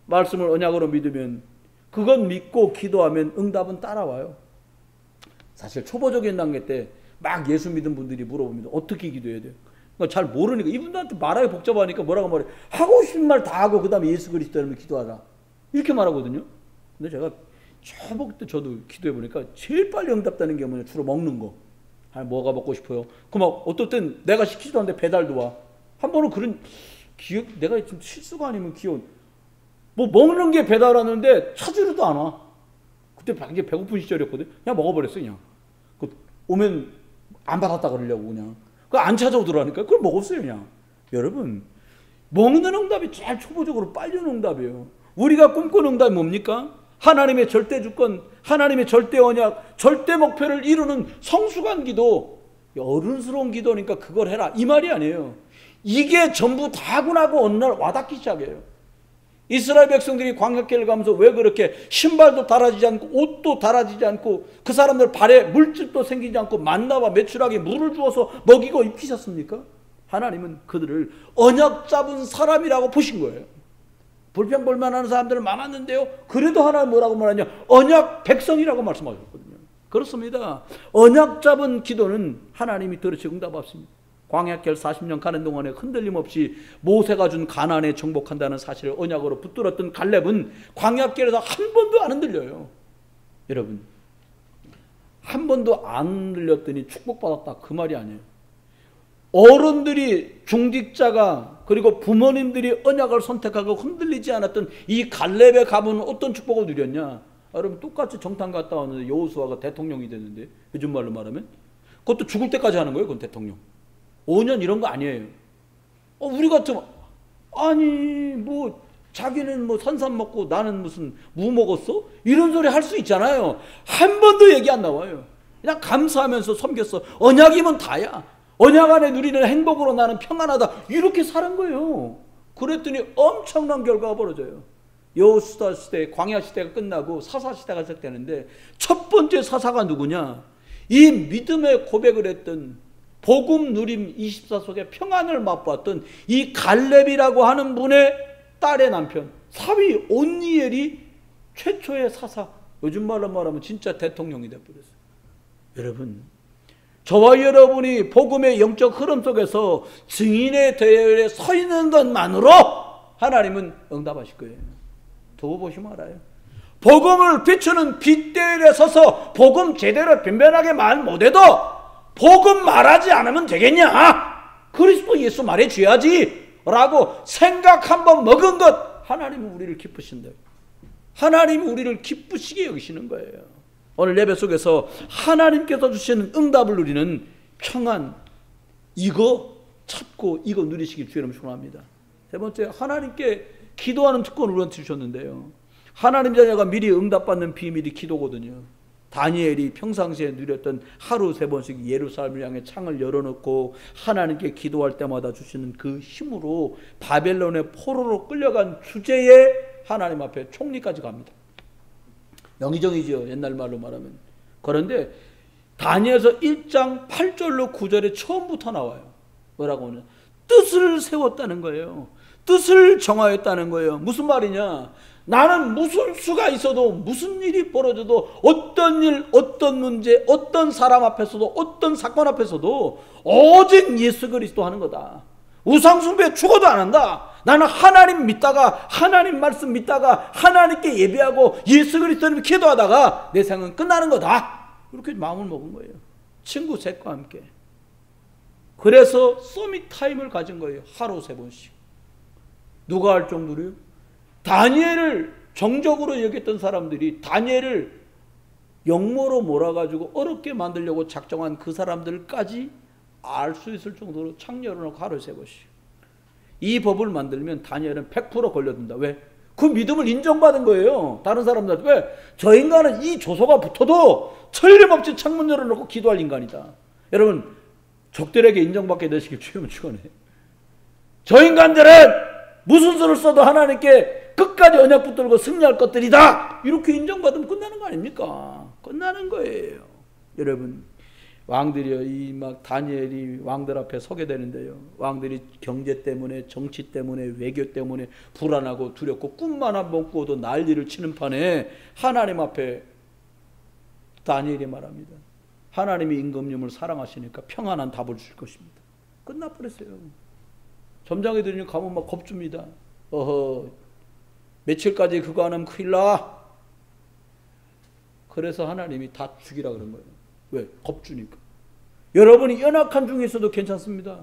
말씀을 언약으로 믿으면, 그건 믿고 기도하면 응답은 따라와요. 사실 초보적인 단계 때 막 예수 믿은 분들이 물어봅니다. 어떻게 기도해야 돼요? 그러니까 잘 모르니까, 이분들한테 말하기 복잡하니까 뭐라고 말해요? 하고 싶은 말 다 하고 그 다음에 예수 그리스도 이름으로 기도하라 이렇게 말하거든요. 근데 제가 초보 때 저도 기도해 보니까 제일 빨리 응답되는 게 뭐냐, 주로 먹는 거. 뭐가 먹고 싶어요? 막 어떨 땐 내가 시키지도 않는데 배달도 와. 한 번은 그런 기억, 내가 좀 실수가 아니면 기억, 먹는 게 배달 왔는데 찾으려도 안 와. 그때 굉장히 배고픈 시절이었거든. 그냥 먹어버렸어. 그냥 오면 안 받았다 그러려고 그냥 안 찾아오더라니까. 그걸 먹었어요 그냥. 여러분, 먹는 응답이 제일 초보적으로 빨리 오는 응답이에요. 우리가 꿈꾸는 응답이 뭡니까? 하나님의 절대 주권, 하나님의 절대 언약, 절대 목표를 이루는 성숙한 기도, 어른스러운 기도니까 그걸 해라 이 말이 아니에요. 이게 전부 다 하고 나고 어느 날 와닿기 시작해요. 이스라엘 백성들이 광야길을 가면서 왜 그렇게 신발도 달아지지 않고 옷도 달아지지 않고 그 사람들 발에 물집도 생기지 않고 만나와 메추라기 물을 주어서 먹이고 입히셨습니까? 하나님은 그들을 언약 잡은 사람이라고 보신 거예요. 불평불만하는 사람들은 많았는데요, 그래도 하나님 뭐라고 말하냐, 언약 백성이라고 말씀하셨거든요. 그렇습니다. 언약 잡은 기도는 하나님이 들으시고 응답하십니다. 광야길 40년 가는 동안에 흔들림 없이 모세가 준 가나안에 정복한다는 사실을 언약으로 붙들었던 갈렙은 광야길에서 한 번도 안 흔들려요. 여러분, 한 번도 안 흔들렸더니 축복받았다 그 말이 아니에요. 어른들이, 중직자가, 그리고 부모님들이 언약을 선택하고 흔들리지 않았던 이 갈렙의 가문은 어떤 축복을 누렸냐? 여러분, 똑같이 정탐 갔다 왔는데 여호수아가 대통령이 됐는데, 요즘 말로 말하면 그것도 죽을 때까지 하는 거예요. 그건 대통령 5년 이런 거 아니에요. 우리 같으면 자기는 산삼 먹고 나는 무슨 무 먹었어? 이런 소리 할 수 있잖아요. 한 번도 얘기 안 나와요. 그냥 감사하면서 섬겼어. 언약이면 다야. 언약 안에 누리는 행복으로 나는 평안하다. 이렇게 사는 거예요. 그랬더니 엄청난 결과가 벌어져요. 여호수아 시대, 광야 시대가 끝나고 사사 시대가 시작되는데 첫 번째 사사가 누구냐? 이 믿음의 고백을 했던 복음 누림 24 속에 평안을 맛보았던 이 갈렙이라고 하는 분의 딸의 남편 사위 온니엘이 최초의 사사, 요즘 말로 말하면 진짜 대통령이 되어버렸어요. 여러분, 저와 여러분이 복음의 영적 흐름 속에서 증인의 대열에 서 있는 것만으로 하나님은 응답하실 거예요. 두고 보시면 알아요. 복음을 비추는 빗대열에 서서 복음 제대로 변변하게 말 못해도 복음 말하지 않으면 되겠냐? 그리스도 예수 말해줘야지 라고 생각 한번 먹은 것, 하나님은 우리를 기쁘신대요. 하나님이 우리를 기쁘시게 여기시는 거예요. 오늘 예배 속에서 하나님께서 주시는 응답을 누리는 평안, 이거 찾고 이거 누리시길 주의 이름으로 축원합니다. 세 번째, 하나님께 기도하는 특권을 우리한테 주셨는데요. 하나님 자녀가 미리 응답받는 비밀이 기도거든요. 다니엘이 평상시에 누렸던 하루 3번씩 예루살렘을 향해 창을 열어놓고 하나님께 기도할 때마다 주시는 그 힘으로 바벨론의 포로로 끌려간 주제에 하나님 앞에 총리까지 갑니다. 영의정이죠, 옛날 말로 말하면. 그런데 다니엘서 1장 8절로 9절에 처음부터 나와요. 뭐라고 하냐? 뜻을 세웠다는 거예요. 뜻을 정하였다는 거예요. 무슨 말이냐? 나는 무슨 수가 있어도, 무슨 일이 벌어져도, 어떤 일, 어떤 문제, 어떤 사람 앞에서도, 어떤 사건 앞에서도 오직 예수 그리스도 하는 거다. 우상숭배 죽어도 안 한다. 나는 하나님 믿다가, 하나님 말씀 믿다가, 하나님께 예배하고 예수 그리스도를 기도하다가 내 생은 끝나는 거다. 이렇게 마음을 먹은 거예요. 친구 셋과 함께. 그래서 서밋 타임을 가진 거예요. 하루 3번씩. 누가 할 정도로요? 다니엘을 정적으로 여겼던 사람들이 다니엘을 영모로 몰아가지고 어렵게 만들려고 작정한 그 사람들까지 알 수 있을 정도로 창 열어놓고 하루에 3번씩. 이 법을 만들면 다니엘은 100% 걸려든다. 왜? 그 믿음을 인정받은 거예요. 다른 사람들한테. 왜? 저 인간은 이 조소가 붙어도 틀림없이 창문 열어놓고 기도할 인간이다. 여러분, 적들에게 인정받게 되시길 주님은 축원해. 저 인간들은 무슨 수를 써도 하나님께 끝까지 언약 붙들고 승리할 것들이다. 이렇게 인정받으면 끝나는 거 아닙니까? 끝나는 거예요. 여러분, 왕들이요, 이 막 다니엘이 왕들 앞에 서게 되는데요. 왕들이 경제 때문에, 정치 때문에, 외교 때문에 불안하고 두렵고 꿈만 한번 꾸어도 난리를 치는 판에 하나님 앞에 다니엘이 말합니다. 하나님이 임금님을 사랑하시니까 평안한 답을 주실 것입니다. 끝나버렸어요. 점장에 들으니 가면 막 겁줍니다. 어허, 며칠까지 그거 안 하면 큰일 나. 그래서 하나님이 다 죽이라 그런 거예요. 왜? 겁주니까. 여러분이 연약한 중에 있어도 괜찮습니다.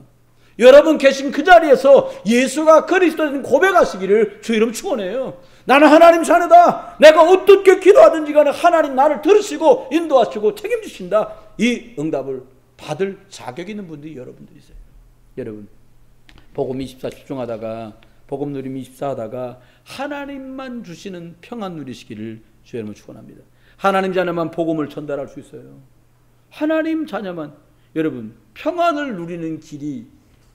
여러분 계신 그 자리에서 예수가 그리스도인 고백하시기를 주 이름 축원해요. 나는 하나님 자녀다. 내가 어떻게 기도하든지 간에 하나님 나를 들으시고 인도하시고 책임지신다. 이 응답을 받을 자격 있는 분들이 여러분들이세요. 여러분, 복음 24 집중하다가, 복음 누림 24 하다가 하나님만 주시는 평안 누리시기를 주 이름으로 축원합니다. 하나님 자녀만 복음을 전달할 수 있어요. 하나님 자녀만. 여러분, 평안을 누리는 길이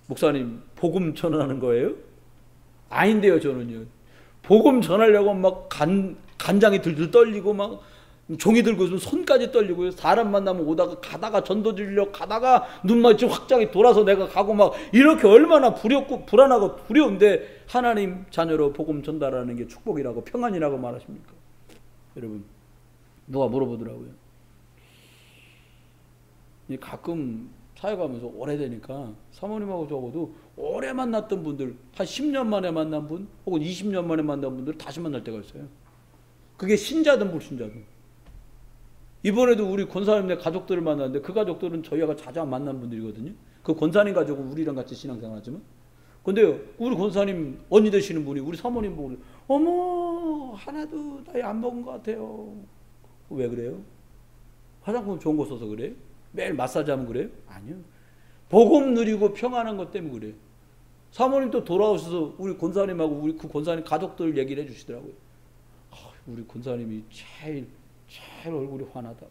목사님 복음 전하는 거예요? 아닌데요. 저는요, 복음 전하려고 막 간장이 들들 떨리고 막 종이 들고 있으면 손까지 떨리고요. 사람 만나면 오다가 가다가 전도 주려고 가다가 눈맞이 확장이 돌아서 내가 가고 막 이렇게 얼마나 두렵고 불안하고 두려운데 하나님 자녀로 복음 전달하는 게 축복이라고 평안이라고 말하십니까? 여러분, 누가 물어보더라고요. 가끔 사회 가면서 오래되니까 사모님하고 저하고도 오래 만났던 분들, 한 10년 만에 만난 분 혹은 20년 만에 만난 분들 다시 만날 때가 있어요. 그게 신자든 불신자든. 이번에도 우리 권사님네 가족들을 만났는데 그 가족들은 저희가 자주 만난 분들이거든요. 그 권사님 가족은 우리랑 같이 신앙생활하지만, 근데 우리 권사님 언니 되시는 분이 우리 사모님 보고 어머, 하나도 나이 안 먹은 것 같아요. 왜 그래요? 화장품 좋은 거 써서 그래요? 매일 마사지 하면 그래요? 아니요. 복음 누리고 평안한 것 때문에 그래요. 사모님 또 돌아오셔서 우리 권사님하고 우리 그 권사님 가족들 얘기를 해주시더라고요. 우리 권사님이 제일 얼굴이 환하다.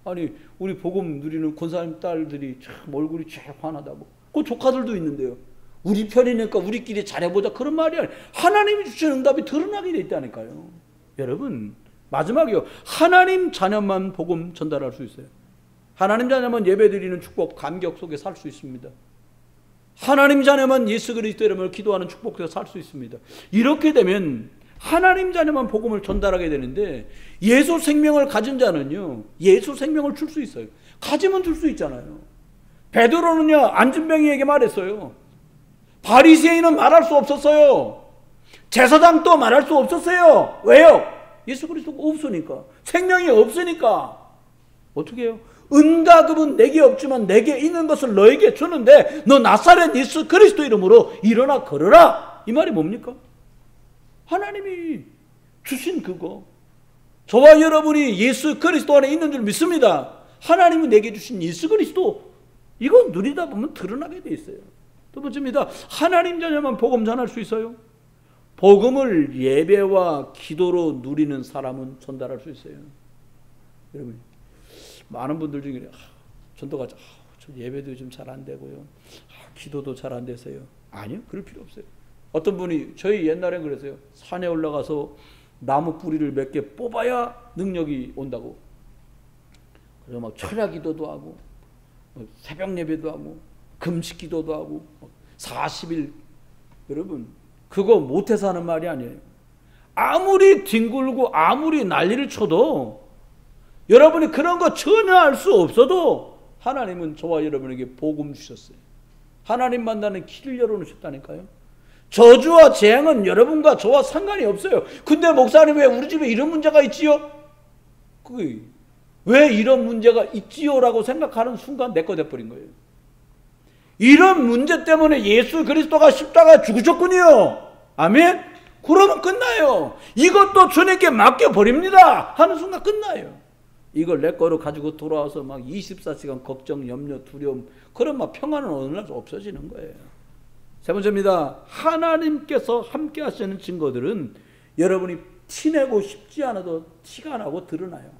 아니 우리 복음 누리는 권사님 딸들이 참 얼굴이 참 환하다고. 그 조카들도 있는데요. 우리 편이니까 우리끼리 잘해보자 그런 말이 아니에요. 하나님이 주시는 응답이 드러나게 돼 있다니까요. 여러분 마지막이요. 하나님 자녀만 복음 전달할 수 있어요. 하나님 자녀만 예배드리는 축복 감격 속에 살 수 있습니다. 하나님 자녀만 예수 그리스도 이름을 기도하는 축복 속에 살 수 있습니다. 이렇게 되면 하나님 자녀만 복음을 전달하게 되는데 예수 생명을 가진 자는요. 예수 생명을 줄 수 있어요. 가지면 줄 수 있잖아요. 베드로는요. 안진뱅이에게 말했어요. 바리새인은 말할 수 없었어요. 제사장도 말할 수 없었어요. 왜요? 예수 그리스도가 없으니까. 생명이 없으니까. 어떻게 해요? 은과 금은 내게 없지만 내게 있는 것을 너에게 주는데 너 나사렛 예수 그리스도 이름으로 일어나 걸어라. 이 말이 뭡니까? 하나님이 주신 그거. 저와 여러분이 예수 그리스도 안에 있는 줄 믿습니다. 하나님이 내게 주신 예수 그리스도 이거 누리다 보면 드러나게 돼 있어요. 두 번째입니다. 하나님 자녀만 복음 전할 수 있어요. 복음을 예배와 기도로 누리는 사람은 전달할 수 있어요. 여러분 많은 분들 중에 전도가 저 예배도 좀 잘 안 되고요. 기도도 잘 안 돼서요. 아니요. 그럴 필요 없어요. 어떤 분이 저희 옛날엔 그랬어요. 산에 올라가서 나무 뿌리를 몇 개 뽑아야 능력이 온다고. 그래서 막 철야 기도도 하고 새벽 예배도 하고 금식 기도도 하고 40일. 여러분 그거 못해서 하는 말이 아니에요. 아무리 뒹굴고 아무리 난리를 쳐도 여러분이 그런 거 전혀 할 수 없어도 하나님은 저와 여러분에게 복음 주셨어요. 하나님 만나는 길을 열어놓으셨다니까요. 저주와 재앙은 여러분과 저와 상관이 없어요. 근데 목사님 왜 우리 집에 이런 문제가 있지요? 왜 이런 문제가 있지요? 라고 생각하는 순간 내 거 돼버린 거예요. 이런 문제 때문에 예수 그리스도가 십자가에 죽으셨군요. 아멘? 그러면 끝나요. 이것도 주님께 맡겨버립니다 하는 순간 끝나요. 이걸 내 거로 가지고 돌아와서 막 24시간 걱정, 염려, 두려움 그런 막 평안은 어느 날 없어지는 거예요. 세 번째입니다. 하나님께서 함께 하시는 증거들은 여러분이 티내고 싶지 않아도 티가 나고 드러나요.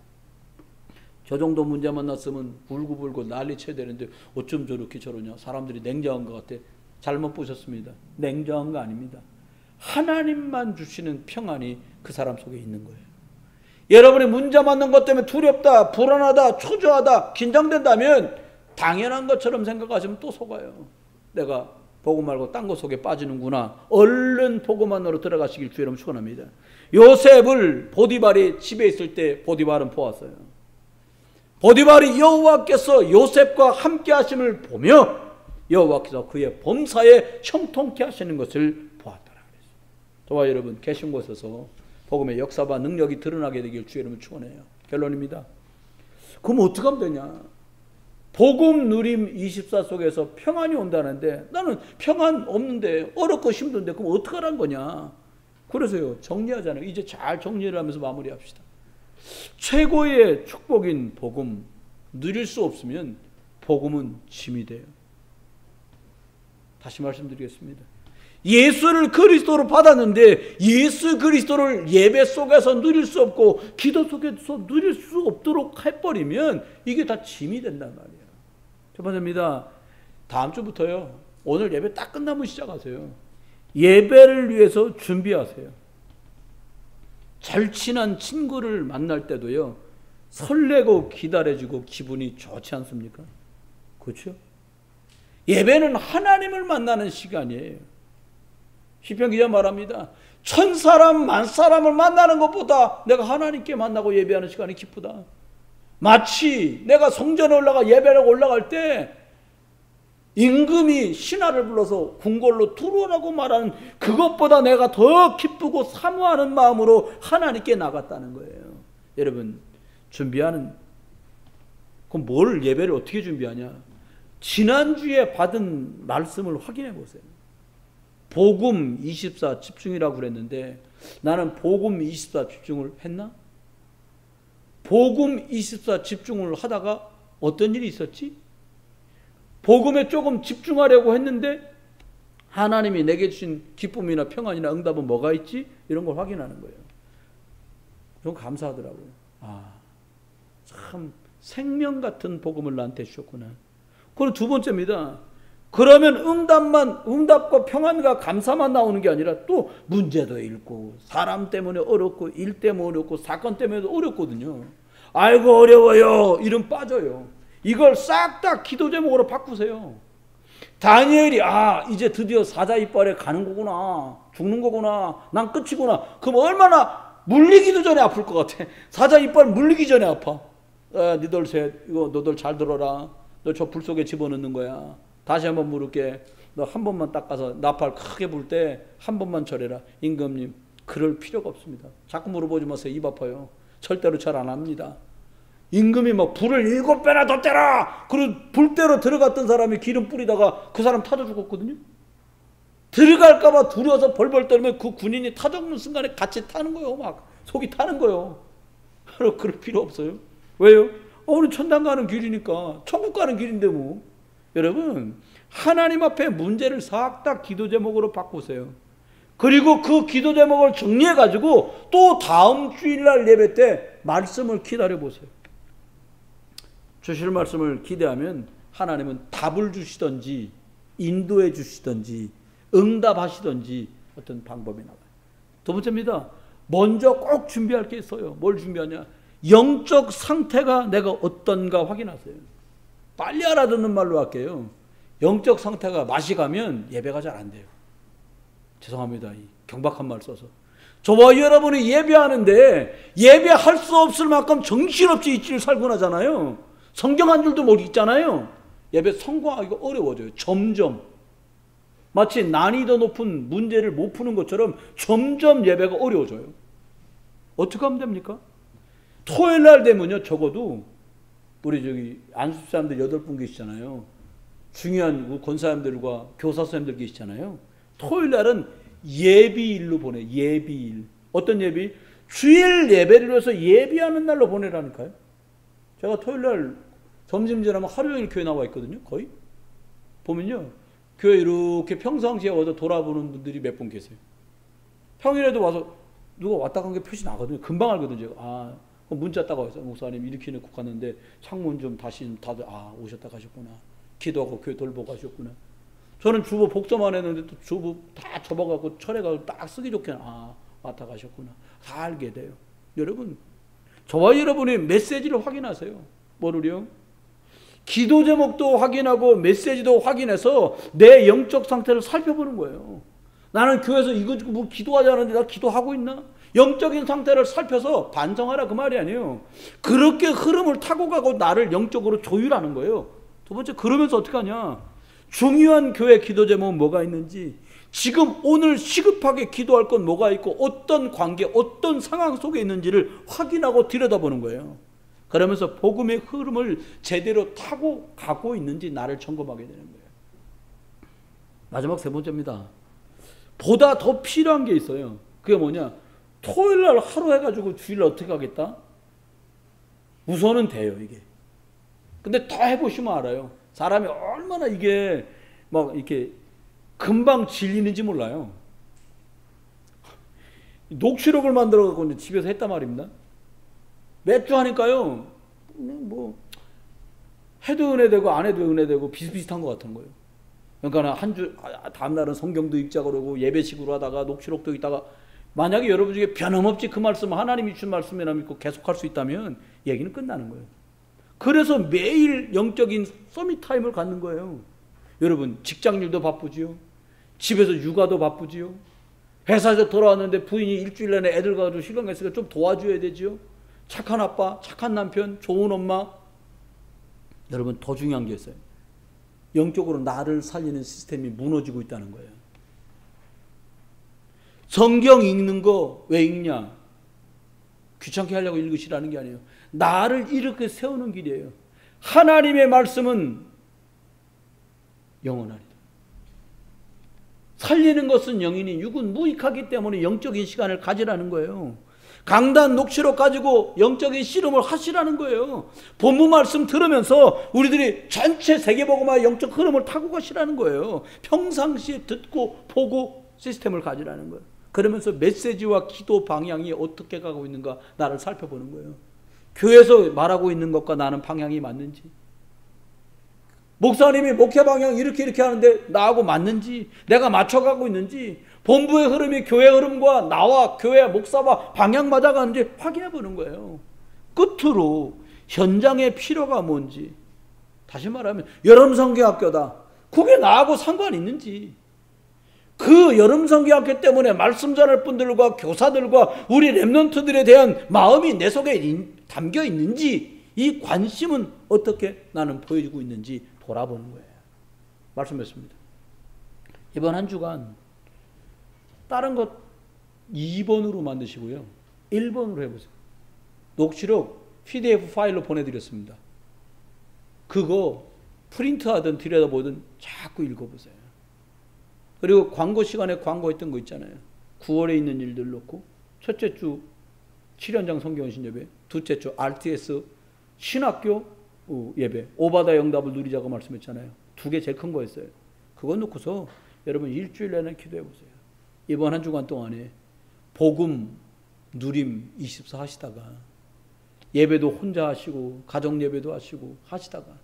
저 정도 문제 만났으면 울고불고 난리쳐야 되는데 어쩜 저렇게 저러냐. 사람들이 냉정한 것 같아. 잘못 보셨습니다. 냉정한 거 아닙니다. 하나님만 주시는 평안이 그 사람 속에 있는 거예요. 여러분이 문제 만난 것 때문에 두렵다, 불안하다, 초조하다, 긴장된다면 당연한 것처럼 생각하시면 또 속아요. 내가 복음 말고 딴 거 속에 빠지는구나. 얼른 복음 안으로 들어가시길 주의 이름으로 축원합니다. 요셉을 보디발이 집에 있을 때 보디발은 보았어요. 보디발이 여호와께서 요셉과 함께 하심을 보며 여호와께서 그의 범사에 형통케 하시는 것을 보았더라. 저와 여러분 계신 곳에서 복음의 역사와 능력이 드러나게 되길 주의 이름으로 축원해요. 결론입니다. 그럼 어떻게 하면 되냐? 복음 누림 24 속에서 평안이 온다는데 나는 평안 없는데 어렵고 힘든데 그럼 어떻게 하라는 거냐? 그래서요 정리하잖아요. 이제 잘 정리를 하면서 마무리합시다. 최고의 축복인 복음 누릴 수 없으면 복음은 짐이 돼요. 다시 말씀드리겠습니다. 예수를 그리스도로 받았는데 예수 그리스도를 예배 속에서 누릴 수 없고 기도 속에서 누릴 수 없도록 해버리면 이게 다 짐이 된단 말이에요. 첫 번째입니다. 다음 주부터요. 오늘 예배 딱 끝나면 시작하세요. 예배를 위해서 준비하세요. 절친한 친구를 만날 때도요. 설레고 기다려지고 기분이 좋지 않습니까? 그렇죠? 예배는 하나님을 만나는 시간이에요. 시편 기자 말합니다. 1000사람, 10,000사람을 만나는 것보다 내가 하나님께 만나고 예배하는 시간이 기쁘다. 마치 내가 성전에 올라가 예배하고 올라갈 때 임금이 신하를 불러서 궁궐로 들어오라고 말하는 그것보다 내가 더 기쁘고 사모하는 마음으로 하나님께 나갔다는 거예요. 여러분 준비하는 그럼 뭘 예배를 어떻게 준비하냐? 지난주에 받은 말씀을 확인해 보세요. 복음 24 집중이라고 그랬는데 나는 복음 24 집중을 했나? 복음 24 집중을 하다가 어떤 일이 있었지? 복음에 조금 집중하려고 했는데 하나님이 내게 주신 기쁨이나 평안이나 응답은 뭐가 있지? 이런 걸 확인하는 거예요. 좀 감사하더라고요. 참 생명 같은 복음을 나한테 주셨구나. 그리고 두 번째입니다. 그러면 응답과 평안과 감사만 나오는 게 아니라 또 문제도 있고 사람 때문에 어렵고 일 때문에 어렵고 사건 때문에도 어렵거든요. 아이고 어려워요. 이름 빠져요. 이걸 싹 다 기도 제목으로 바꾸세요. 다니엘이 이제 드디어 사자 이빨에 가는 거구나. 죽는 거구나. 난 끝이구나. 그럼 얼마나 물리기도 전에 아플 것 같아. 사자 이빨 물리기 전에 아파. 니들 셋 이거 너들 잘 들어라. 너 저 불 속에 집어넣는 거야. 다시 한번 물을게. 너 한 번만 닦아서 나팔 크게 불 때 한 번만 절해라. 임금님 그럴 필요가 없습니다. 자꾸 물어보지 마세요. 입 아파요. 절대로 절 안 합니다. 임금이 막 불을 7배나 더 떼라. 그리고 불대로 들어갔던 사람이 기름 뿌리다가 그 사람 타져 죽었거든요. 들어갈까봐 두려워서 벌벌 떨면 그 군인이 타져 죽는 순간에 같이 타는 거예요. 막 속이 타는 거예요. 그럴 필요 없어요. 왜요? 우리 천당 가는 길이니까. 천국 가는 길인데 뭐. 여러분 하나님 앞에 문제를 싹 다 기도 제목으로 바꾸세요. 그리고 그 기도 제목을 정리해 가지고 또 다음 주일날 예배 때 말씀을 기다려 보세요. 주실 말씀을 기대하면 하나님은 답을 주시든지 인도해 주시든지 응답하시든지 어떤 방법이 나와요. 두 번째입니다. 먼저 꼭 준비할 게 있어요. 뭘 준비하냐? 영적 상태가 내가 어떤가 확인하세요. 빨리 알아듣는 말로 할게요. 영적 상태가 맛이 가면 예배가 잘 안 돼요. 죄송합니다. 이 경박한 말 써서. 저와 여러분이 예배하는데 예배할 수 없을 만큼 정신없이 일주일 살고 나잖아요. 성경 한 줄도 못 읽잖아요. 예배 성공하기가 어려워져요. 점점. 마치 난이도 높은 문제를 못 푸는 것처럼 점점 예배가 어려워져요. 어떻게 하면 됩니까? 토요일 날 되면요. 적어도 우리 저기 안수 사람들 8분 계시잖아요. 중요한 권사님들과 교사 선생님들 계시잖아요. 토요일 날은 예비일로 보내. 예비일. 어떤 예비? 주일 예배를 위해서 예비하는 날로 보내라니까요. 제가 토요일 날 점심 지나면 하루 종일 교회 나와 있거든요. 거의. 보면요. 교회 이렇게 평상시에 와서 돌아보는 분들이 몇 분 계세요. 평일에도 와서 누가 왔다 간 게 표시 나거든요. 금방 알거든요. 제가. 문자 따가 와서 목사님 이렇게 놓고 갔는데 창문 좀 다시 다들 오셨다 가셨구나. 기도하고 교회 돌보고 가셨구나. 저는 주보 복서만 했는데 또 주보 다 접어갖고 철회가지고 딱 쓰기 좋게 왔다 가셨구나. 다 알게 돼요. 여러분 저와 여러분이 메시지를 확인하세요. 뭐를요? 기도 제목도 확인하고 메시지도 확인해서 내 영적 상태를 살펴보는 거예요. 나는 교회에서 이거 뭐 기도하지 않았는데 나 기도하고 있나? 영적인 상태를 살펴서 반성하라 그 말이 아니에요. 그렇게 흐름을 타고 가고 나를 영적으로 조율하는 거예요. 두 번째, 그러면서 어떻게 하냐? 중요한 교회 기도 제목은 뭐가 있는지, 지금 오늘 시급하게 기도할 건 뭐가 있고 어떤 관계, 어떤 상황 속에 있는지를 확인하고 들여다보는 거예요. 그러면서 복음의 흐름을 제대로 타고 가고 있는지 나를 점검하게 되는 거예요. 마지막 세 번째입니다. 보다 더 필요한 게 있어요. 그게 뭐냐? 토요일 날 하루 해가지고 주일날 어떻게 하겠다? 우선은 돼요, 이게. 근데 다 해보시면 알아요. 사람이 얼마나 이게 막 이렇게 금방 질리는지 몰라요. 녹취록을 만들어갖고 집에서 했단 말입니다. 몇 주 하니까요, 뭐, 해도 은혜되고 안 해도 은혜되고 비슷비슷한 것 같은 거예요. 그러니까 다음날은 성경도 읽자 그러고 예배식으로 하다가 녹취록도 읽다가, 만약에 여러분 중에 변함없이 그 말씀을 하나님이 준 말씀이나 믿고 계속할 수 있다면 얘기는 끝나는 거예요. 그래서 매일 영적인 서밋 타임을 갖는 거예요. 여러분 직장일도 바쁘지요. 집에서 육아도 바쁘지요. 회사에서 돌아왔는데 부인이 일주일 내내 애들 가지고 시간 있으니까 좀 도와줘야 되지요. 착한 아빠, 착한 남편, 좋은 엄마. 여러분 더 중요한 게 있어요. 영적으로 나를 살리는 시스템이 무너지고 있다는 거예요. 성경 읽는 거 왜 읽냐? 귀찮게 하려고 읽으시라는 게 아니에요. 나를 이렇게 세우는 길이에요. 하나님의 말씀은 영원하리다. 살리는 것은 영이니 육은 무익하기 때문에 영적인 시간을 가지라는 거예요. 강단 녹취록 가지고 영적인 씨름을 하시라는 거예요. 본문 말씀 들으면서 우리들이 전체 세계복음화의 영적 흐름을 타고 가시라는 거예요. 평상시에 듣고 보고 시스템을 가지라는 거예요. 그러면서 메시지와 기도 방향이 어떻게 가고 있는가 나를 살펴보는 거예요. 교회에서 말하고 있는 것과 나는 방향이 맞는지, 목사님이 목회 방향 이렇게 하는데 나하고 맞는지, 내가 맞춰가고 있는지, 본부의 흐름이 교회 흐름과 나와 교회 목사와 방향 맞아가는지 확인해 보는 거예요. 끝으로 현장의 필요가 뭔지, 다시 말하면 여름성경학교다, 그게 나하고 상관이 있는지, 그 여름성경학교 때문에 말씀 전할 분들과 교사들과 우리 렘넌트들에 대한 마음이 내 속에 담겨 있는지, 이 관심은 어떻게 나는 보여주고 있는지 돌아보는 거예요. 말씀했습니다. 이번 한 주간 다른 것 2번으로 만드시고요, 1번으로 해보세요. 녹취록 PDF 파일로 보내드렸습니다. 그거 프린트하든 들여다보든 자꾸 읽어보세요. 그리고 광고 시간에 광고했던 거 있잖아요. 9월에 있는 일들 놓고 첫째 주 7연장 성경신 예배, 둘째 주 RTS 신학교 예배, 오바다 영답을 누리자고 말씀했잖아요. 두 개 제일 큰 거였어요. 그거 놓고서 여러분 일주일 내내 기도해 보세요. 이번 한 주간 동안에 복음 누림 24 하시다가, 예배도 혼자 하시고 가정 예배도 하시다가,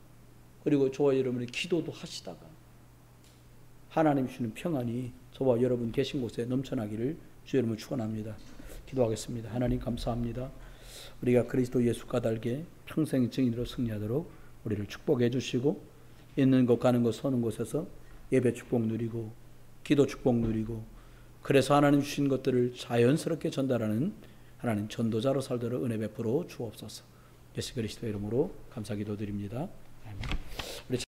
그리고 저와 여러분의 기도도 하시다가, 하나님 주시는 평안이 저와 여러분 계신 곳에 넘쳐나기를 주 여러분을 축원합니다. 기도하겠습니다. 하나님 감사합니다. 우리가 그리스도 예수 까닭에 평생 증인으로 승리하도록 우리를 축복해 주시고, 있는 곳 가는 곳 서는 곳에서 예배 축복 누리고 기도 축복 누리고, 그래서 하나님 주신 것들을 자연스럽게 전달하는 하나님 전도자로 살도록 은혜 베풀어 주옵소서. 예수 그리스도 이름으로 감사 기도드립니다. 아멘. 우리